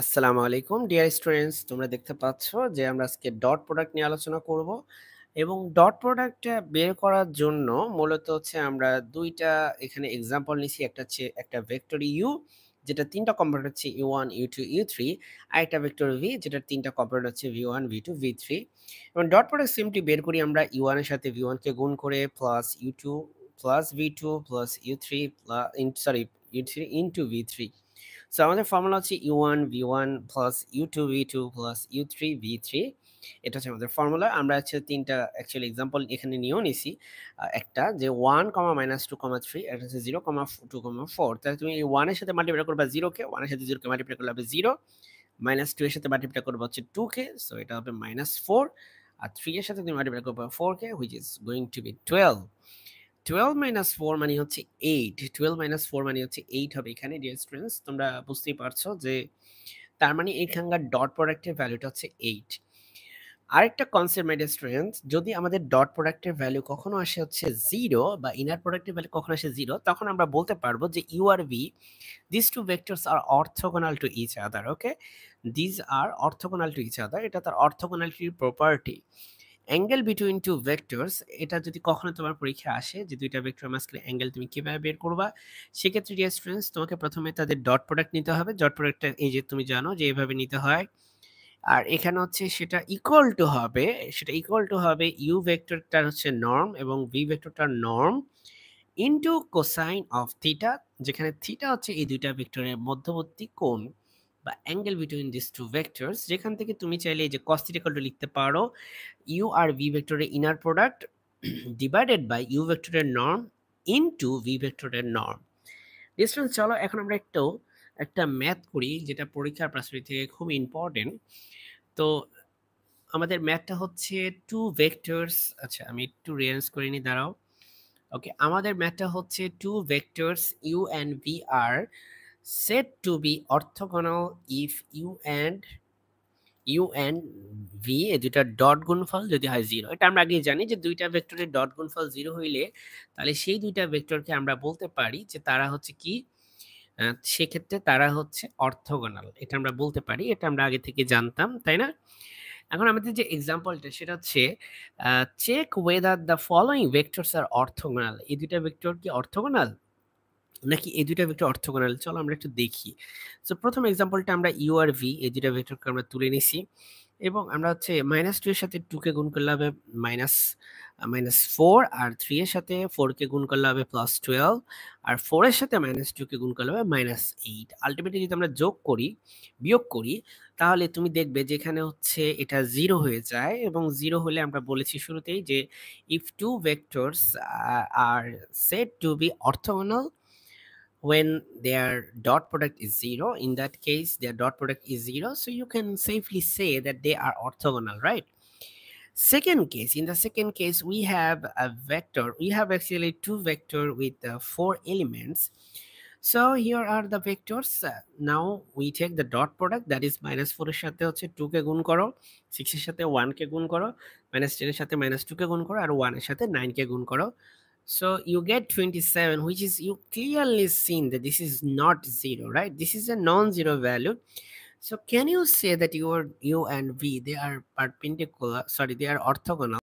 আসসালামু আলাইকুম dear students, তোমরা দেখতে পাচ্ছ যে আমরা আজকে ডট প্রোডাক্ট নিয়ে আলোচনা করব এবং ডট প্রোডাক্ট বের করার জন্য মূলত হচ্ছে আমরা দুইটা এখানে এক্সাম্পল নিছি। একটা হচ্ছে একটা ভেক্টর ইউ যেটা তিনটা কম্পোনেন্ট হচ্ছে u1 u2 u3, আর একটা ভেক্টর ভি যেটার তিনটা কম্পোনেন্ট হচ্ছে v1 v2 v3। এবং ডট প্রোডাক্ট সিম্পলি বের করি আমরা u1 এর সাথে v1 কে গুণ করে plus u2 plus v2 plus u3 u3 into v3। So আমাদের ফর্মুলা হচ্ছে u1 v1 plus u2 v2 plus u3 v3। এটা হচ্ছে আমাদের ফর্মুলা। আমরা হচ্ছে তিনটা অ্যাকচুয়ালি এক্সাম্পল এখানে নিয়েও নিছি। একটা যে 1 2 3, এটা হচ্ছে 0 2 4। তাহলে তুমি এই 1 এর সাথে মাল্টিপ্লাই করবা 0 কে, 1 এর সাথে 0 কে মাল্টিপ্লাই করলে হবে 0, -2 এর সাথে মাল্টিপ্লাই করবা হচ্ছে 2 কে, সো এটা হবে -4, আর 3 এর সাথে তুমি মাল্টিপ্লাই করবা 4 কে, which is going to be 12। 12 minus 4 মানে হচ্ছে 8। 12 মাইনাস 4 মানে হচ্ছে 8 হবে এখানে ডিয়ার স্টুডেন্টস। তোমরা বুঝতেই পারছো যে তার মানে এখানকার ডট প্রোডাক্টের ভ্যালুটা হচ্ছে 8। আরেকটা কনসেপ্ট মাই ডিয়ার স্টুডেন্টস, যদি আমাদের ডট প্রোডাক্টের ভ্যালু কখনো আসে হচ্ছে 0 বা ইনার প্রোডাক্টের ভ্যালু কখনো আসে 0, তখন আমরা বলতে পারবো যে ইউ আর V, this two vectors are orthogonal to each other. Okay, this are orthogonal to each other, এটা তার অর্থোগোনালিটির property. Angle between two vectors, এটা যদি কখনো তোমার পরীক্ষা আসে যে দুইটা ভেক্টর মাঝখানে অ্যাঙ্গেল তুমি কিভাবে বের করবা, সেক্ষেত্রে ডিয়ার স্টুডেন্টস তোমাকে প্রথমে তাদের ডট প্রোডাক্ট নিতে হবে। ডট প্রোডাক্টটা এই যে তুমি জানো যে এভাবে নিতে হয়, আর এখানে হচ্ছে সেটা ইকুয়াল টু হবে ইউ ভেক্টরটার হচ্ছে নর্ম এবং ভি ভেক্টরটার norm into cosine of theta, যেখানে থিটা হচ্ছে এই দুইটা ভেক্টরের মধ্যবর্তী কোণ বা angle between this two vectors. যেখান থেকে তুমি চাইলে এই যে cos থিটা ইকুয়াল টু লিখতে পারো ইউ আর ভি ভেক্টরের inner product divided by u ভেক্টরের নর্ম ইনটু ভি ভেক্টরের নর্ম। স্টুডেন্টস, চলো এখন আমরা একটা ম্যাথ করি যেটা পরীক্ষার পার্সপেক্টিভ থেকে খুব ইম্পর্টেন্ট। তো আমাদের ম্যাথটা হচ্ছে টু ভেক্টরস, আচ্ছা আমি একটু রিয়ারেঞ্জ করে নিই, দাঁড়াও। ওকে, আমাদের ম্যাথটা হচ্ছে two vectors u and v are said to be orthogonal if u and v এ দুইটা ডট গুণফল যদি হয় 0। এটা আমরা আগেই জানি যে দুইটা ভেক্টরের ডট গুণফল 0 হইলে তাহলে সেই দুইটা ভেক্টরকে আমরা বলতে পারি যে তারা হচ্ছে কি, সেক্ষেত্রে তারা হচ্ছে অর্থোগোনাল। এটা আমরা বলতে পারি, এটা আমরা আগে থেকে জানতাম, তাই না? এখন আমাদের যে এক্সাম্পলটা সেটা হচ্ছে check whether the following vectors are orthogonal. এই দুইটা ভেক্টর কি অর্থোগোনাল নাকি এই দুইটা ভেক্টর অর্থোগোনাল, চলো আমরা একটু দেখি। সো প্রথম এক্সাম্পলটা আমরা ইউ আর ভি এই দুইটা ভেক্টরকে আমরা তুলে নিছি এবং আমরা হচ্ছে -2 এর সাথে 2 কে গুণ করলে হবে মাইনাস -4, আর 3 এর সাথে 4 কে গুণ করলে হবে +12, আর 4 এর সাথে -2 কে গুণ করলে হবে -8। আলটিমেটলি যদি আমরা বিয়োগ করি, তাহলে তুমি দেখবে যে এখানে হচ্ছে এটা 0 হয়ে যায়, এবং 0 হলে আমরা বলেছি শুরুতেই যে if two vectors are said to be orthogonal when their dot product is 0, in that case their dot product is 0, so you can safely say that they are orthogonal, right? Second case, in the second case we have a vector, we have actually two vector with 4 elements. So here are the vectors. Now we take the dot product, that is -4 এর সাথে হচ্ছে 2 কে গুণ করো, 6 এর সাথে 1 কে গুণ করো, -10 এর সাথে -2 কে গুণ করো, আর 1 এর সাথে 9 কে গুণ করো। So you get 27, which is you clearly seen that this is not 0, right? This is a non-zero value. So can you say that you and V, they are perpendicular, sorry, they are orthogonal?